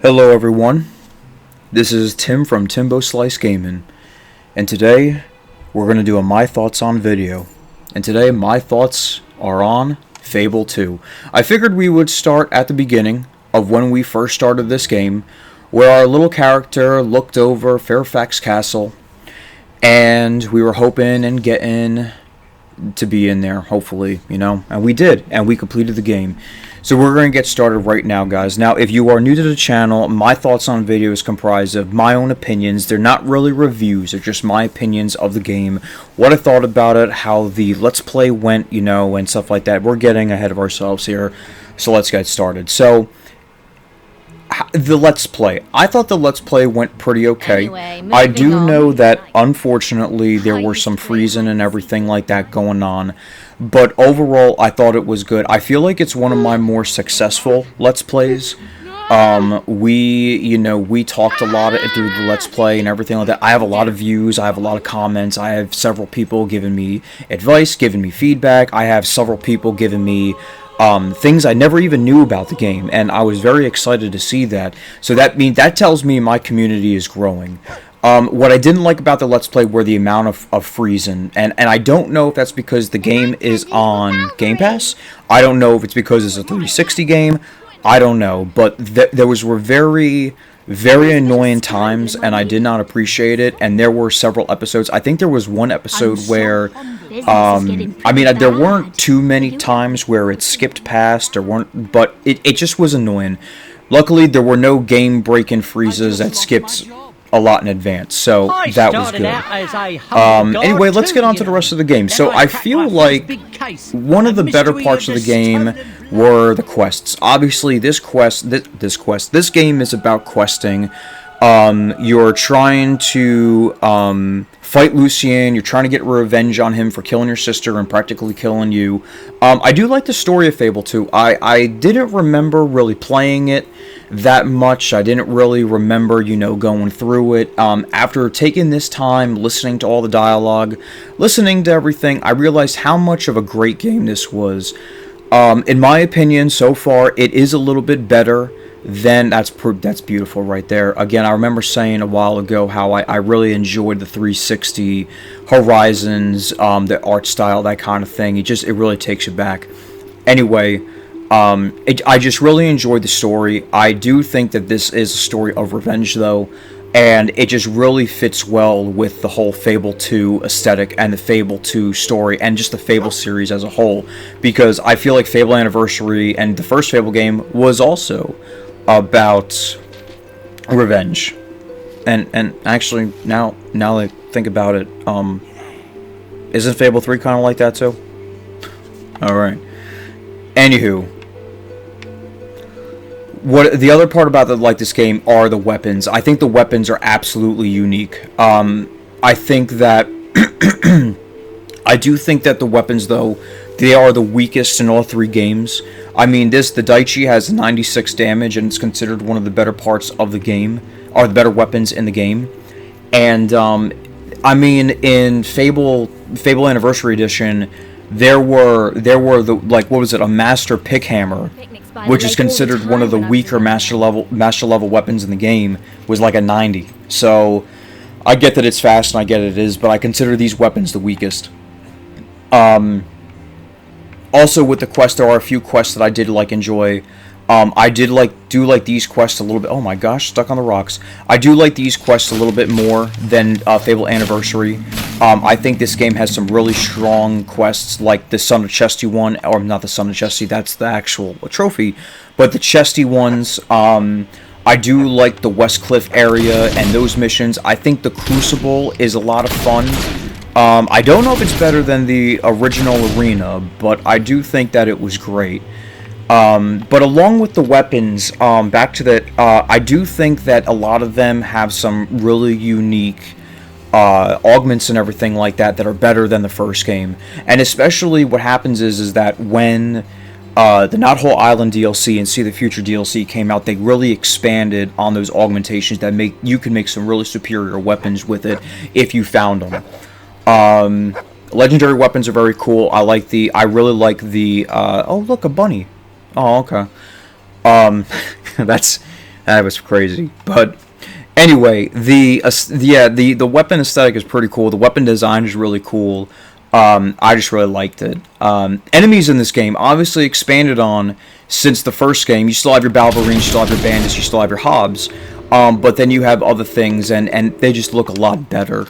Hello everyone, this is Tim from Timbo Slice Gaming, and today we're going to do a My Thoughts on video, and today my thoughts are on Fable 2. I figured we would start at the beginning of when we first started this game, where our little character looked over Fairfax Castle, and we were hoping and getting to be in there, hopefully, and we did, and we completed the game. So we're going to get started right now, guys. Now, if you are new to the channel, my thoughts on video is comprised of my own opinions. They're not really reviews, they're just my opinions of the game, what I thought about it, how the Let's Play went, and stuff like that. We're getting ahead of ourselves here, so let's get started. So, the Let's Play. I thought the Let's Play went pretty okay. Anyway, I do moving on. know that, unfortunately, there were some freezing and everything like that going on. But overall, I thought it was good. I feel like it's one of my more successful Let's Plays. We talked a lot through the Let's Play and everything like that. I have a lot of views, I have a lot of comments, I have several people giving me advice, giving me feedback, I have several people giving me things I never even knew about the game, and I was very excited to see that. So that tells me my community is growing. What I didn't like about the Let's Play were the amount of freezing, and I don't know if that's because the game is on Game Pass. I don't know if it's because it's a 360 game. I don't know, but there were very, very annoying times, and I did not appreciate it, and there were several episodes. I think there was one episode where, there weren't too many times where it skipped past, but it just was annoying. Luckily, there were no game-breaking freezes that skipped a lot in advance, so that was good. Anyway, let's get on to the rest of the game. So I feel like one of the better parts of the game were the quests. Obviously, this game is about questing. You're trying to fight Lucien. You're trying to get revenge on him for killing your sister and practically killing you. I do like the story of Fable 2. I didn't remember really playing it that much. I didn't really remember, going through it. After taking this time, listening to all the dialogue, listening to everything, I realized how much of a great game this was. In my opinion, so far, it is a little bit better than... That's beautiful right there. Again, I remember saying a while ago how I really enjoyed the 360 Horizons, the art style, that kind of thing. It really takes you back. Anyway, I just really enjoyed the story. I do think that this is a story of revenge, though, and it just really fits well with the whole Fable 2 aesthetic and the Fable 2 story and just the Fable series as a whole, because I feel like Fable Anniversary and the first Fable game was also about revenge. And actually, now that I think about it, isn't Fable 3 kind of like that too? Alright. Anywho, what the other part about this game are the weapons. I think the weapons are absolutely unique. I think that I do think that the weapons, though, they are the weakest in all three games. I mean, the Daichi has 96 damage, and it's considered one of the better parts of the game, or the better weapons in the game. And in Fable Anniversary Edition, there were a master pick hammer, which is considered one of the weaker master level weapons in the game, was like a 90. So I get that it's fast and I get it is, but I consider these weapons the weakest. Also with the quest, there are a few quests that I did enjoy. I do like these quests a little bit. Oh my gosh, stuck on the rocks. I do like these quests a little bit more than Fable Anniversary. I think this game has some really strong quests, like the Son of Chesty one, or not the Son of Chesty, that's the actual trophy, but the Chesty ones. I do like the West Cliff area and those missions. I think the Crucible is a lot of fun. I don't know if it's better than the original arena, but I do think that it was great. But along with the weapons, back to that, I do think that a lot of them have some really unique augments and everything like that are better than the first game. And especially what happens is that when the Not Whole Island DLC and See the Future DLC came out, they really expanded on those augmentations that you can make some really superior weapons with it if you found them. Legendary weapons are very cool. I really like the oh look, a bunny. Oh, okay. That's That was crazy. But anyway, the weapon aesthetic is pretty cool. The weapon design is really cool. I just really liked it. Enemies in this game obviously expanded on since the first game. You still have your Balverines, you still have your bandits, you still have your Hobbs. But then you have other things, and they just look a lot better.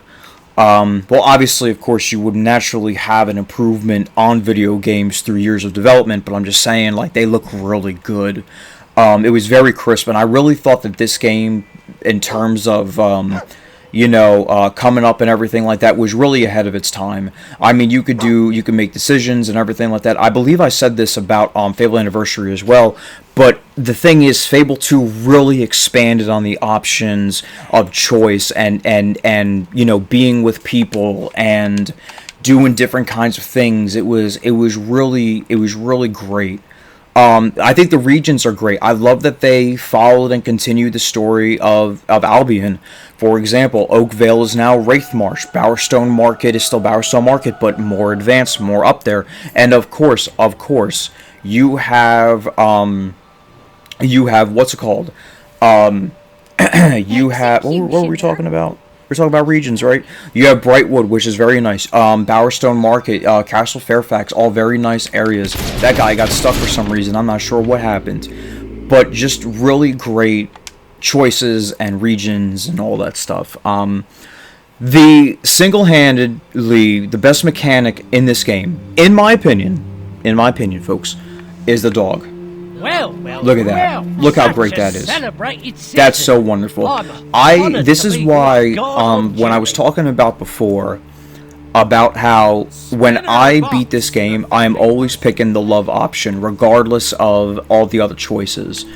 Well, obviously, of course, you would naturally have an improvement on video games through years of development, but I'm just saying, like, they look really good. It was very crisp, and I really thought that this game, in terms of, coming up and everything like that, was really ahead of its time. I mean, you could make decisions and everything like that. I believe I said this about Fable Anniversary as well, but the thing is, Fable 2 really expanded on the options of choice and being with people and doing different kinds of things. It was really great. I think the regions are great. I love that they followed and continued the story of Albion. For example, Oakvale is now Wraithmarsh. Bowerstone Market is still Bowerstone Market, but more advanced, more up there. And of course, you have what's it called? You have what were we talking about? We're talking about regions, right? You have Brightwood, which is very nice. Bowerstone Market, Castle Fairfax, all very nice areas. That guy got stuck for some reason. I'm not sure what happened. But just really great choices and regions and all that stuff. The single-handedly, the best mechanic in this game, in my opinion, folks, is the dog. Well, look at that. Look how great that is. That's so wonderful. This is why when I was talking about before about how when I beat this game, I am always picking the love option regardless of all the other choices.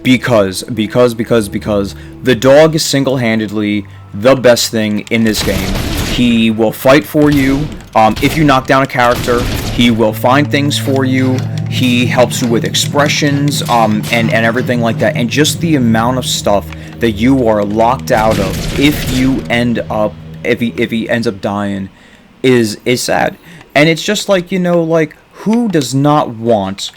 Because the dog is single-handedly the best thing in this game. He will fight for you. If you knock down a character, he will find things for you. He helps you with expressions, and everything like that. And just the amount of stuff that you are locked out of if he ends up dying is sad. And it's just like, who does not want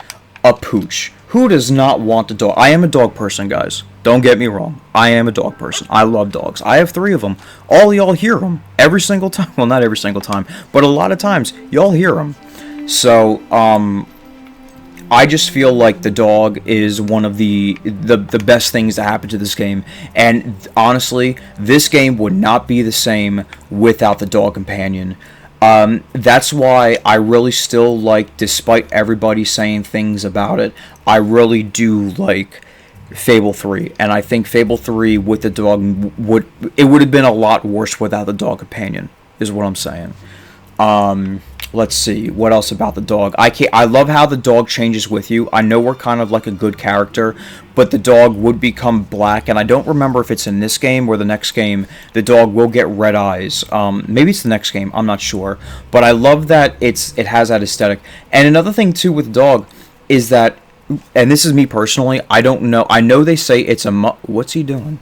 a pooch? Who does not want a dog? I am a dog person, guys. Don't get me wrong. I am a dog person. I love dogs. I have 3 of them. All y'all hear them every single time. Well, not every single time, but a lot of times y'all hear them. So, I just feel like the dog is one of the best things that happened to this game. And honestly, this game would not be the same without the dog companion. That's why I really still like, despite everybody saying things about it, I really do like Fable 3. And I think Fable 3 with the dog would have been a lot worse without the dog companion, is what I'm saying. Let's see, what else about the dog? I love how the dog changes with you. I know we're kind of like a good character, but the dog would become black, and I don't remember if it's in this game or the next game, the dog will get red eyes. Maybe it's the next game, I'm not sure. But I love that it has that aesthetic. And another thing, too, with the dog is that, and this is me personally, I don't know, I know they say it's a what's he doing?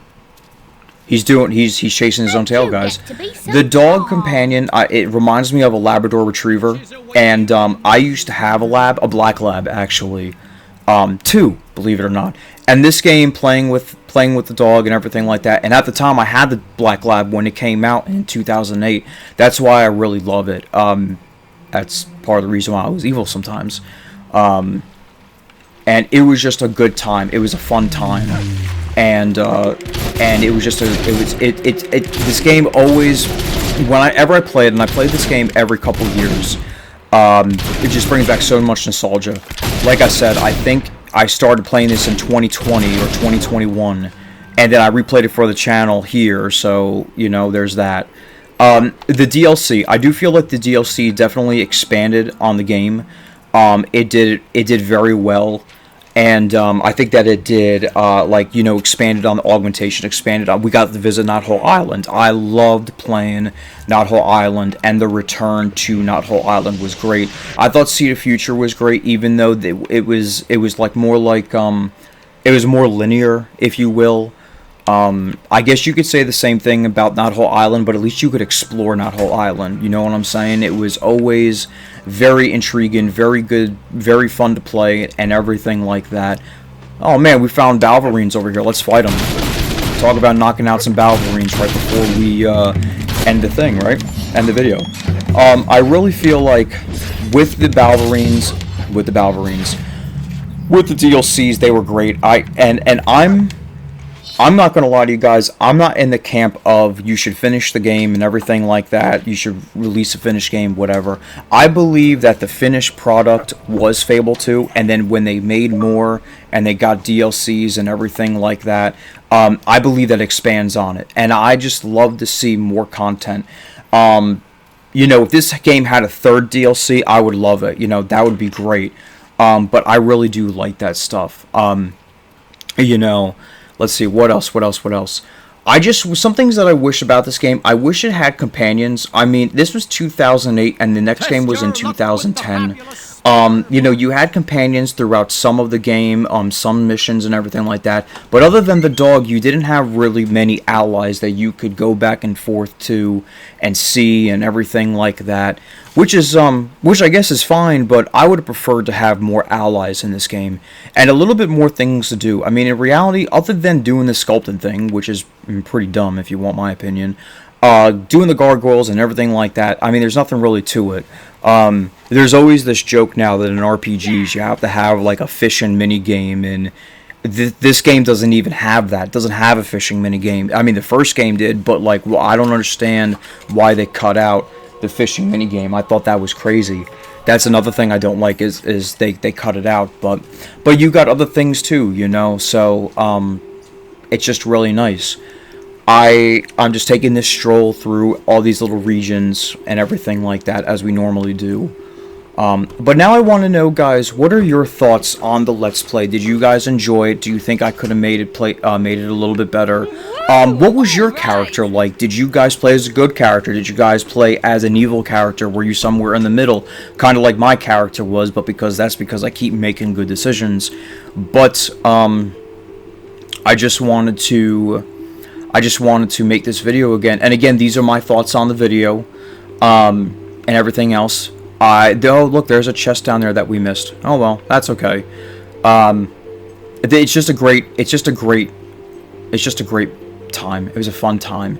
He's chasing his own tail, guys. The dog companion, it reminds me of a Labrador Retriever, and I used to have a black lab actually, 2, believe it or not. And this game, playing with the dog and everything like that, and at the time I had the black lab when it came out in 2008. That's why I really love it. That's part of the reason why I was evil sometimes. And it was just a good time. It was a fun time. And it was just this game always, whenever I played, and I played this game every couple years, it just brings back so much nostalgia. Like I said, I think I started playing this in 2020 or 2021, and then I replayed it for the channel here, so, there's that. The DLC, I do feel like the DLC definitely expanded on the game. It did very well. And I think that it did, expanded on the augmentation, expanded on. We got to visit Knothole Island. I loved playing Knothole Island, and the return to Knothole Island was great. I thought Seed of Future was great, even though it was more linear, if you will. I guess you could say the same thing about Knothole Island, but at least you could explore Knothole Island. You know what I'm saying? It was always very intriguing, very good, very fun to play, and everything like that. Oh man, we found Balverines over here. Let's fight them. Talk about knocking out some Balverines right before we end the thing, right? End the video. I really feel like with the Balverines, with the DLCs, they were great. I'm not gonna lie to you guys. I'm not in the camp of you should finish the game and everything like that. You should release a finished game, whatever. I believe that the finished product was Fable 2, and then when they made more and they got DLCs and everything like that, I believe that expands on it. And I just love to see more content. If this game had a third DLC, I would love it. That would be great. But I really do like that stuff. Let's see, what else? Some things that I wish about this game, I wish it had companions. I mean, this was 2008, and the next game was in 2010. You had companions throughout some of the game, some missions and everything like that. But other than the dog, you didn't have really many allies that you could go back and forth to and see and everything like that. Which I guess is fine, but I would have preferred to have more allies in this game and a little bit more things to do. I mean, in reality, other than doing the sculpting thing, which is pretty dumb if you want my opinion, doing the gargoyles and everything like that, I mean, there's nothing really to it. There's always this joke now that in RPGs you have to have like a fishing mini game, and this game doesn't even have that. It doesn't have a fishing mini game. I mean, the first game did, but I don't understand why they cut out the fishing mini game. I thought that was crazy. That's another thing I don't like is they cut it out. But you got other things too, So it's just really nice. I'm just taking this stroll through all these little regions and everything like that as we normally do. But now I want to know, guys, what are your thoughts on the Let's Play? Did you guys enjoy it? Do you think I could have made it a little bit better? What was your character like? Did you guys play as a good character? Did you guys play as an evil character? Were you somewhere in the middle? Kind of like my character was, but because I keep making good decisions. But I just wanted to make this video again. And again, these are my thoughts on the video and everything else. Look, there's a chest down there that we missed. Oh well, that's okay. It's just a great time. It was a fun time,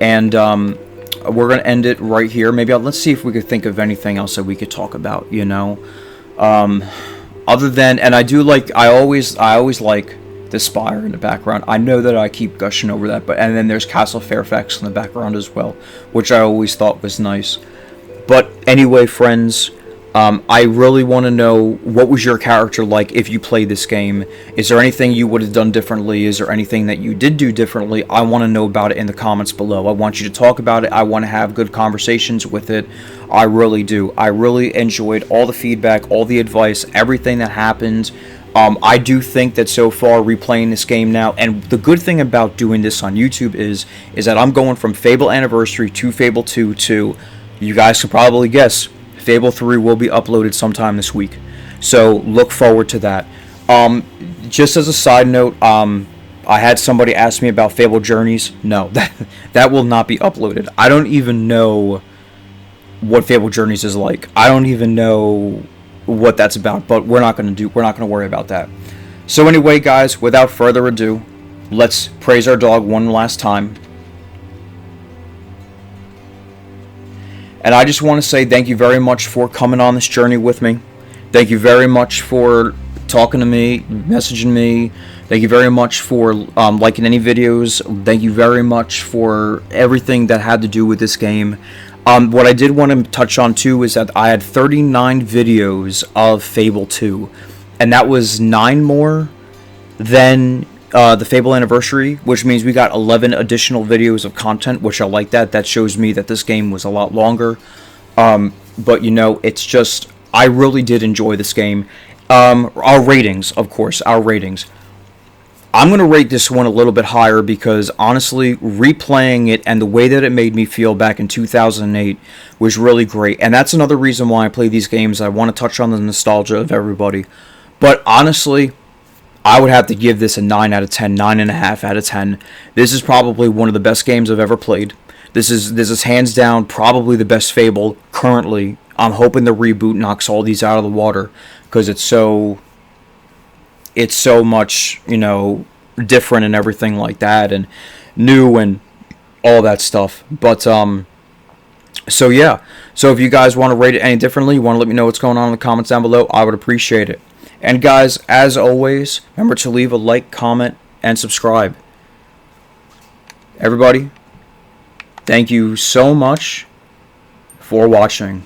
and we're gonna end it right here. Maybe let's see if we could think of anything else that we could talk about. Other than, and I always like the spire in the background. I know that I keep gushing over that, and then there's Castle Fairfax in the background as well, which I always thought was nice. But anyway, friends, I really want to know, what was your character like if you played this game? Is there anything you would have done differently? Is there anything that you did do differently? I want to know about it in the comments below. I want you to talk about it. I want to have good conversations with it. I really do. I really enjoyed all the feedback, all the advice, everything that happened. I do think that so far, replaying this game now, and the good thing about doing this on YouTube is that I'm going from Fable Anniversary to Fable 2 to, you guys can probably guess, Fable 3 will be uploaded sometime this week. So look forward to that. Just as a side note, I had somebody ask me about Fable Journeys. No, that will not be uploaded. I don't even know what Fable Journeys is like. I don't even know what that's about, but we're not going to worry about that. So anyway, guys, without further ado, let's praise our dog one last time. And I just want to say thank you very much for coming on this journey with me. Thank you very much for talking to me, messaging me. Thank you very much for liking any videos. Thank you very much for everything that had to do with this game. What I did want to touch on too is that I had 39 videos of Fable 2, and that was 9 more than the Fable Anniversary, which means we got 11 additional videos of content, which I like that. That shows me that this game was a lot longer. But it's just, I really did enjoy this game. Our ratings, of course, our ratings. I'm going to rate this one a little bit higher because, honestly, replaying it and the way that it made me feel back in 2008 was really great. And that's another reason why I play these games. I want to touch on the nostalgia of everybody. But, honestly, I would have to give this a 9 out of 10, 9.5 out of 10. This is probably one of the best games I've ever played. This is hands down probably the best Fable currently. I'm hoping the reboot knocks all these out of the water because it's so it's so much, different and everything like that, and new and all that stuff. But so yeah. So if you guys want to rate it any differently, you want to let me know what's going on in the comments down below, I would appreciate it. And guys, as always, remember to leave a like, comment, and subscribe. Everybody, thank you so much for watching.